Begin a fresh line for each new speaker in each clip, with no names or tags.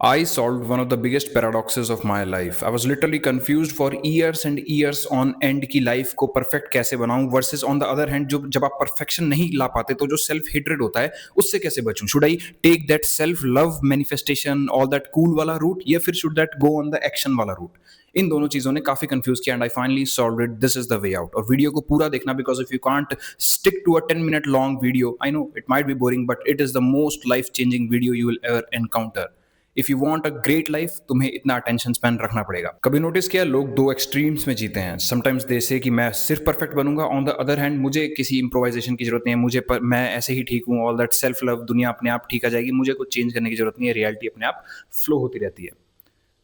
I solved one of the biggest paradoxes of my life. I was literally confused for years and years on end की life को perfect कैसे बनाऊं versus on the other hand जो जब आप perfection नहीं ला पाते तो जो सेल्फ हेट्रेड होता है उससे कैसे बचूं. Should I take that self love manifestation all that cool वाला रूट या फिर should that go on the action वाला रूट. इन दोनों चीजों ने काफी कंफ्यूज किया and I finally solve it. This is the way out. और वीडियो को पूरा देखना because if you can't stick to a 10 minute long video, I know it might be boring but it is the most life changing video you will ever encounter. If you want a great life तुम्हें इतना attention span रखना पड़ेगा. कभी notice किया लोग दो extremes में जीते हैं. समटाइम्स दे से कि मैं सिर्फ परफेक्ट बनूंगा, ऑन द अदर हैंड मुझे किसी इंप्रोवाइजेशन की जरूरत नहीं है, मैं ऐसे ही ठीक हूँ, ऑल दैट सेल्फ लव, दुनिया अपने आप ठीक आ जाएगी, मुझे कुछ चेंज करने की जरूरत नहीं है, रियलिटी अपने आप फ्लो होती रहती है.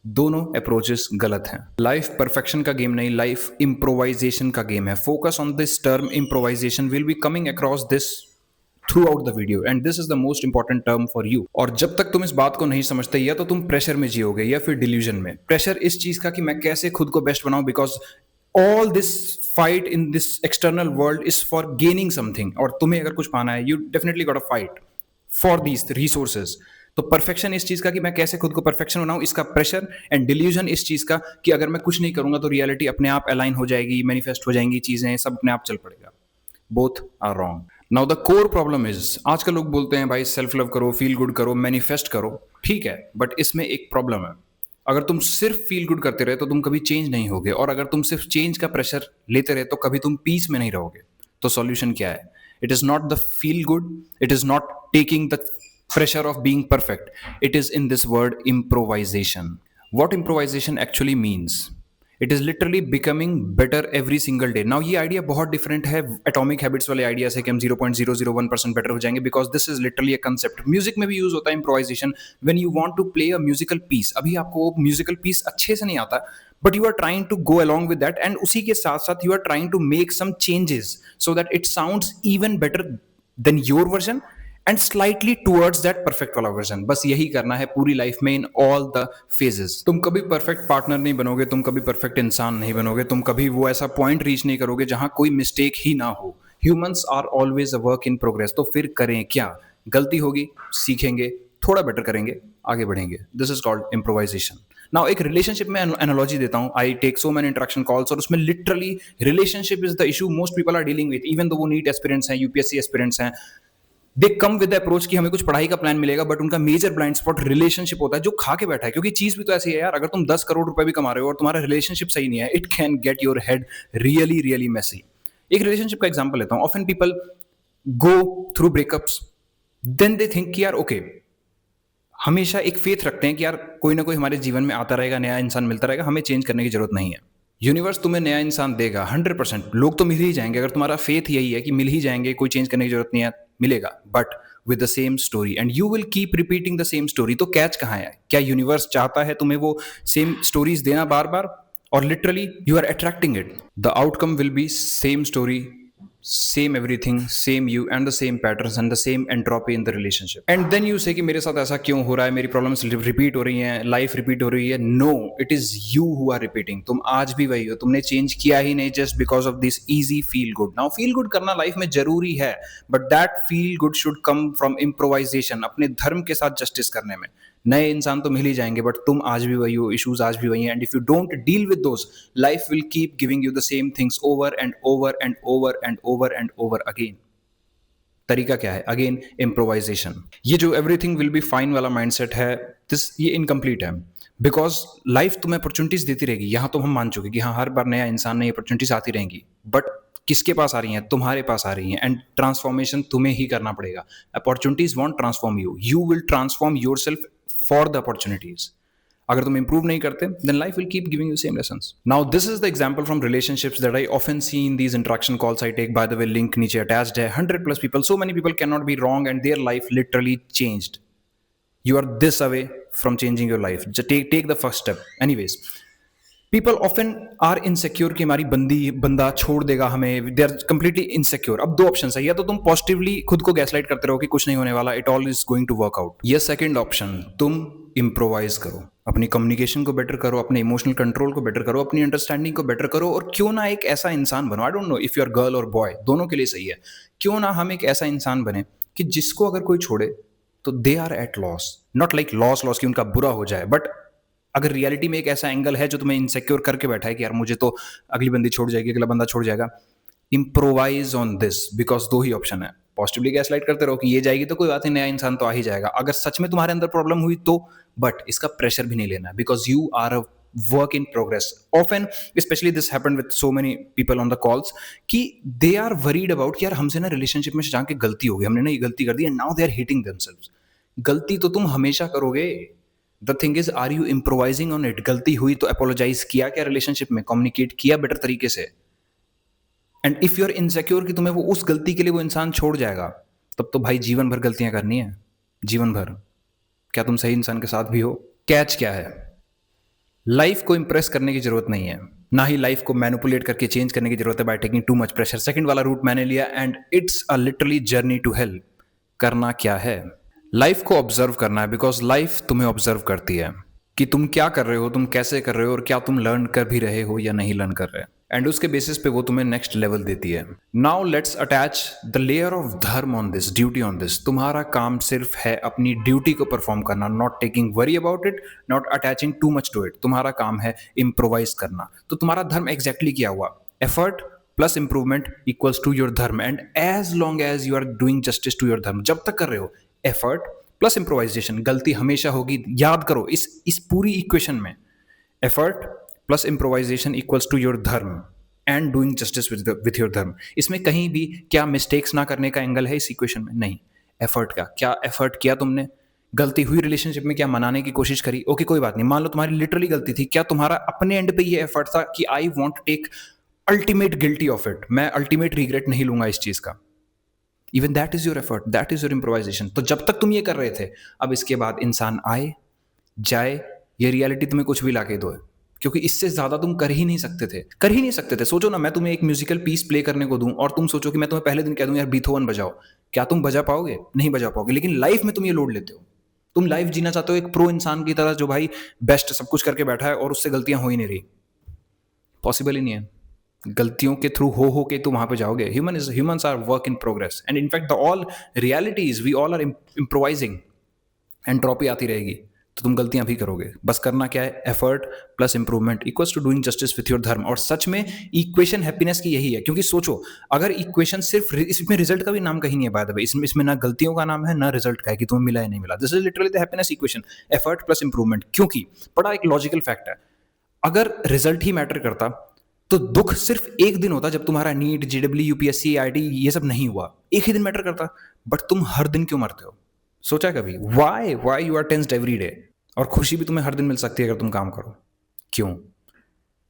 दोनों अप्रोचेस गलत हैं. लाइफ परफेक्शन का गेम नहीं, लाइफ इम्प्रोवाइजेशन का गेम है. Focus on this term improvisation. Will be coming across this through out the video and this is the most important term for you. और जब तक तुम इस बात को नहीं समझते या तो तुम प्रेशर में जियोगे या फिर डिल्यूजन में. प्रेशर इस चीज का कि मैं कैसे खुद को बेस्ट बनाऊं because all this fight in this external world is for gaining something. और तुम्हें अगर कुछ पाना है you definitely got a fight for these resources. तो परफेक्शन इस चीज का कि मैं कैसे खुद को परफेक्शन बनाऊं, इसका प्रेशर. एंड डिल्यूजन इस चीज का कि अगर मैं कुछ नहीं करूंगा तो रियलिटी अपने आप अलाइन हो जाएगी, मैनिफेस्ट हो जाएंगी चीजें, सब अपने आप चल पड़ेगा. Both are wrong. Now the core problem is, आजकल लोग बोलते हैं भाई सेल्फ लव करो, फील गुड करो, मैनिफेस्ट करो. ठीक है, बट इसमें एक प्रॉब्लम है. अगर तुम सिर्फ फील गुड करते रहे तो तुम कभी चेंज नहीं होगे, और अगर तुम सिर्फ चेंज का प्रेशर लेते रहे तो कभी तुम पीस में नहीं रहोगे. तो सॉल्यूशन क्या है? It is not the feel good, it is not taking the pressure of being perfect. It is in this word improvisation. What improvisation actually means? It is literally becoming better every single day. Now ये idea बहुत different है atomic habits वाले idea से कि हम 0.001% better हो जाएंगे, because this is literally a concept. Music में भी यूज होता है improvisation. When you want to play a musical piece, अभी आपको वो म्यूजिकल पीस अच्छे से नहीं आता, but you are trying to go along with that and उसी के साथ साथ you are trying to make some changes so that it sounds even better than your version and slightly towards that perfect वाला version. बस यही करना है पूरी लाइफ में इन ऑल द फेजेस. तुम कभी परफेक्ट पार्टनर नहीं बनोगे, तुम कभी परफेक्ट इंसान नहीं बनोगे, तुम कभी वो ऐसा पॉइंट रीच नहीं करोगे जहां कोई मिस्टेक ही ना हो. Humans are always a work in progress. तो फिर करें क्या? गलती होगी, सीखेंगे, थोड़ा बेटर करेंगे, आगे बढ़ेंगे. This is called improvisation. Now एक रिलेशनशिप में एनालॉजी देता हूं. I take so many interaction calls और उसमें literally relationship is the issue most people are dealing with. Even though वो नीट एस्पिरेंट्स हैं, यूपीएससी एस्पिरेंट्स हैं, दे कम विद अप्रोच कि हमें कुछ पढ़ाई का प्लान मिलेगा, बट उनका मेजर ब्लाइंड स्पॉट रिलेशनशिप होता है जो खा के बैठा है. क्योंकि चीज भी तो ऐसी है यार, अगर तुम 10 करोड़ रुपए भी कमा रहे हो और तुम्हारा रिलेशनशिप सही नहीं है, it can get your head really really messy. एक रिलेशनशिप का एग्जांपल लेता हूं. Often people go through breakups, then they think कि यार ओके, हमेशा एक फेथ रखते हैं कि यार कोई ना कोई हमारे जीवन में आता रहेगा, नया इंसान मिलता रहेगा, हमें चेंज करने की जरूरत नहीं है. यूनिवर्स तुम्हें नया इंसान देगा 100%. लोग तो मिल ही जाएंगे, अगर तुम्हारा फेथ यही है कि मिल ही जाएंगे, कोई चेंज करने की जरूरत नहीं है, मिलेगा, but with the same story and you will keep repeating the same story. तो कैच कहाँ है? क्या यूनिवर्स चाहता है तुम्हें वो सेम स्टोरीज देना बार बार, और literally you are attracting it? The outcome will be same story, same everything, same you and the same patterns and the same entropy in the relationship. And then you say कि मेरे साथ ऐसा क्यों हो रहा है, मेरी प्रॉब्लम्स रिपीट हो रही हैं, लाइफ रिपीट हो रही है. No, it is you who are repeating. तुम आज भी वही हो, तुमने चेंज किया ही नहीं just because of this easy feel good. Now feel good करना लाइफ में जरूरी है, but that feel good should come from improvisation. अपने धर्म के साथ जस्टिस करने में. नए इंसान तो मिल ही जाएंगे, बट तुम आज भी वही हो, इश्यूज आज भी वही हैं. And if you don't deal with those, life will keep giving you the same things over and over and over and over and over again. तरीका क्या है? Again improvisation. ये जो एवरीथिंग विल बी फाइन वाला mindset है, ये incomplete है. Because life तुम्हें अपॉर्चुनिटीज देती रहेगी. यहां तो हम मान चुके कि हाँ, हर बार नया इंसान, नई अपॉर्चुनिटीज आती रहेंगी, बट किसके पास आ रही हैं? तुम्हारे पास आ रही हैं. एंड ट्रांसफॉर्मेशन तुम्हें ही करना पड़ेगा. Opportunities want transform you, you will transform your self for the opportunities. अगर तुम इंप्रूव नहीं करते, then life will keep giving you same lessons. Now this is the example from relationships that I often see in these interaction calls I take. By the way, link नीचे attached है. 100+ people, so many people cannot be wrong and their life literally changed. You are this away from changing your life. Just take the first step. Anyways, people often are insecure कि हमारी बंदा छोड़ देगा हमें. They are completely insecure. अब दो option है, या तो तुम पॉजिटिवली खुद को गैसलाइट करते रहो कि कुछ नहीं होने वाला, it all is going to work out. ये सेकंड ऑप्शन, तुम इम्प्रोवाइज करो, अपनी कम्युनिकेशन को बेटर करो, अपने इमोशनल कंट्रोल को बेटर करो, अपनी अंडरस्टैंडिंग को बेटर करो, और क्यों ना एक ऐसा इंसान बनो. I don't know if you are girl और बॉय, दोनों के लिए सही है. क्यों ना हम एक ऐसा इंसान बने कि जिसको अगर कोई छोड़े तो they are at loss, not like loss loss कि उनका बुरा हो जाए, बट अगर रियलिटी में एक ऐसा एंगल है जो तुम्हें इनसिक्योर करके बैठा है कि यार मुझे तो अगली बंदी छोड़ जाएगी, अगला बंदा छोड़ जाएगा, इम्प्रोवाइज ऑन दिस, बिकॉज दो ही ऑप्शन है। पॉजिटिवली गैसलाइट करते रहो कि ये जाएगी तो कोई बात नहीं, नया इंसान तो आ ही जाएगा, अगर सच में तुम्हारे अंदर प्रॉब्लम हुई तो, बट इसका प्रेशर भी नहीं लेना, because you are a work in progress. Often specially this happened with so many people on the calls कि दे आर वरीड अबाउट कि यार हमसे ना रिलेशनशिप में जाके गलती हो गई, हमने ना ये गलती कर दी and now they are hitting themselves. गलती तो तुम हमेशा करोगे, the thing is are you improvising on it? गलती हुई तो अपोलोजाइज किया क्या रिलेशनशिप में, कम्युनिकेट किया बेटर तरीके से? And if you are insecure कि तुम्हें वो उस गलती के लिए वो इंसान छोड़ जाएगा, तब तो भाई जीवन भर गलतियां करनी है, जीवन भर। क्या तुम सही इंसान के साथ भी हो? कैच क्या है? लाइफ को इंप्रेस करने की जरूरत नहीं है, ना ही लाइफ को मैनिपुलेट करके चेंज करने की जरूरत है by taking too much pressure. Second वाला रूट मैंने लिया and it's a literally journey to help. करना क्या है? लाइफ को ऑब्जर्व करना है, बिकॉज लाइफ तुम्हें ऑब्जर्व करती है कि तुम क्या कर रहे हो, तुम कैसे कर रहे हो, और क्या तुम लर्न कर भी रहे हो या नहीं लर्न कर रहे, एंड उसके बेसिस पे वो तुम्हें नेक्स्ट लेवल देती है। Now let's attach the layer of dharma on this, duty on this. तुम्हारा काम सिर्फ है अपनी ड्यूटी को परफॉर्म करना, not taking worry about it, not attaching too much to it. तुम्हारा काम है इम्प्रोवाइज करना। तो तुम्हारा धर्म एग्जैक्टली क्या हुआ? Effort plus improvement equals to your dharma, and as long as you are doing justice to your dharma, जब तक कर रहे हो एफर्ट प्लस इंप्रोवाइजेशन, गलती हमेशा होगी, याद करो इस पूरी इक्वेशन में effort plus improvisation equals to your dharma and doing justice with your dharma. इसमें कहीं भी क्या मिस्टेक्स ना करने का एंगल है इस इक्वेशन में? नहीं। एफर्ट का क्या, एफर्ट किया तुमने, गलती हुई रिलेशनशिप में, क्या मनाने की कोशिश करी? ओके कोई बात नहीं, मान लो तुम्हारी लिटरली गलती थी, क्या तुम्हारा अपने एंड पे ये एफर्ट था कि I won't take ultimate guilty of it, मैं अल्टीमेट रिग्रेट नहीं लूंगा इस चीज का? Even that is your effort, that is your improvisation. तो जब तक तुम ये कर रहे थे, अब इसके बाद इंसान आए जाए, ये रियलिटी तुम्हें कुछ भी लाके दो, क्योंकि इससे ज्यादा तुम कर ही नहीं सकते थे, कर ही नहीं सकते थे। सोचो ना, मैं तुम्हें एक म्यूजिकल पीस प्ले करने को दूं और तुम सोचो कि मैं तुम्हें पहले दिन कह दूं यार बीथोवन बजाओ, क्या तुम बजा पाओगे? नहीं बजा पाओगे। लेकिन लाइफ में तुम ये लोड लेते हो, तुम लाइफ जीना चाहते हो एक प्रो इंसान की तरह, जो भाई बेस्ट सब कुछ करके बैठा है और उससे गलतियां हो ही नहीं रही। पॉसिबल ही नहीं है। गलतियों के थ्रू हो के तुम वहां पे जाओगे। Humans are work in progress, and in fact the all realities we all are improvising. Entropy आती रहेगी तो तुम गलतियां भी करोगे। बस करना क्या है? Effort plus improvement equals to doing justice with your dharma. और सच में इक्वेशन हैप्पीनेस की यही है, क्योंकि सोचो अगर इक्वेशन सिर्फ, इसमें रिजल्ट का भी नाम कहीं नहीं है बाय द वे, इसमें ना गलतियों का नाम है ना रिजल्ट का है कि तुम्हें मिला या नहीं मिला। This is literally the happiness equation, effort plus improvement. क्योंकि बड़ा एक लॉजिकल फैक्ट है, अगर रिजल्ट ही मैटर करता तो दुख सिर्फ एक दिन होता जब तुम्हारा नीट, जेडब्ल्यू, यूपीएससी, आईटी ये सब नहीं हुआ, एक ही दिन मैटर करता। बट तुम हर दिन क्यों मरते हो? सोचा कभी? Why you are tensed every day? और खुशी भी तुम्हें हर दिन मिल सकती है अगर तुम काम करो। क्यों?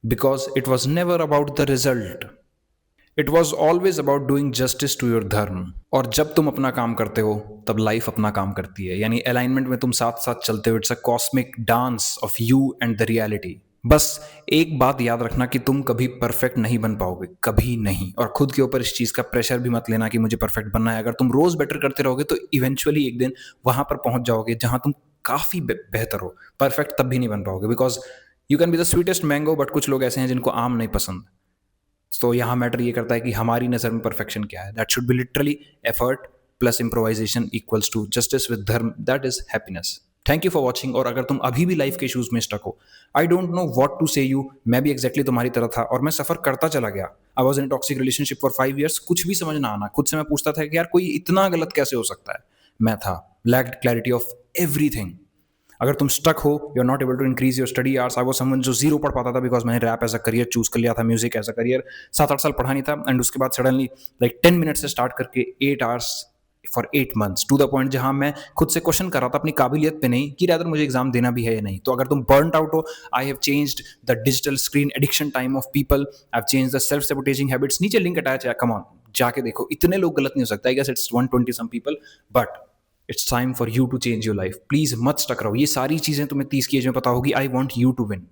Because it was never about the result, it was always about doing justice to your dharma. और जब तुम अपना काम करते हो तब लाइफ अपना काम करती है, यानी अलाइनमेंट में तुम साथ साथ चलते हो। It's a cosmic dance of you and the reality. बस एक बात याद रखना कि तुम कभी परफेक्ट नहीं बन पाओगे, कभी नहीं। और खुद के ऊपर इस चीज का प्रेशर भी मत लेना कि मुझे परफेक्ट बनना है। अगर तुम रोज बेटर करते रहोगे तो इवेंचुअली एक दिन वहां पर पहुंच जाओगे जहां तुम काफी बेहतर हो। परफेक्ट तब भी नहीं बन पाओगे, because you can be the sweetest mango, but कुछ लोग ऐसे हैं जिनको आम नहीं पसंद। तो यहाँ मैटर ये करता है कि हमारी नजर में परफेक्शन क्या है। That should be literally effort plus improvisation equals to justice with dharma, that is happiness. Thank you for watching. और अगर तुम अभी भी लाइफ के इशूज में स्टक हो, I don't know what to say you, मैं भी एग्जैक्टली तुम्हारी तरह था और मैं सफर करता चला गया। I was in toxic relationship for 5 years, कुछ भी समझ ना आना। खुद से मैं पूछता था कि यार कोई इतना गलत कैसे हो सकता है। मैं था लैक्ड क्लैरिटी ऑफ एवरीथिंग। अगर तुम स्टक हो, you are not able to increase your study hours. I was someone जो 0 पढ़ पाता था, बिकॉज मैंने rap as a career choose कर लिया था, म्यूजिक एज अ करियर। 7-8 साल पढ़ा नहीं था, एंड उसके बाद सडनली लाइक 10 मिनट से स्टार्ट करके 8 hours for 8 months, to the point जहां मैं खुद से क्वेश्चन कर रहा था अपनी काबिलियत पे नहीं, कि रादर मुझे एग्जाम देना भी है या नहीं। तो अगर तुम बर्नड आउट हो, I have changed the digital screen addiction time of people, I have changed the self sabotaging habits. नीचे लिंक अटैच है, कम ऑन जाके देखो। इतने लोग गलत नहीं हो सकता, I guess it's 120 some people, but it's time for you to change your life. Please मत स्टक रहो। ये सारी चीजें तुम्हें 30 की एज में पता होगी। I want you to win.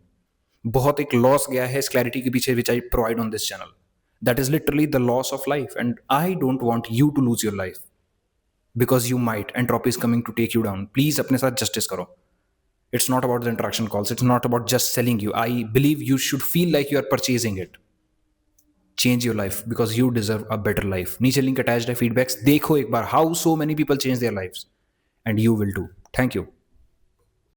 बहुत एक लॉस गया है इस क्लैरिटी के पीछे, which I provide on this channel. That is literally the loss of life, and I don't want you to lose your life, because you might. Entropy is coming to take you down. Please अपने साथ justice करो। It's not about the interaction calls, it's not about just selling you. I believe you should feel like you are purchasing it. Change your life because you deserve a better life. नीचे link attached है, feedbacks देखो एक बार, how so many people change their lifes. And you will too. Thank you.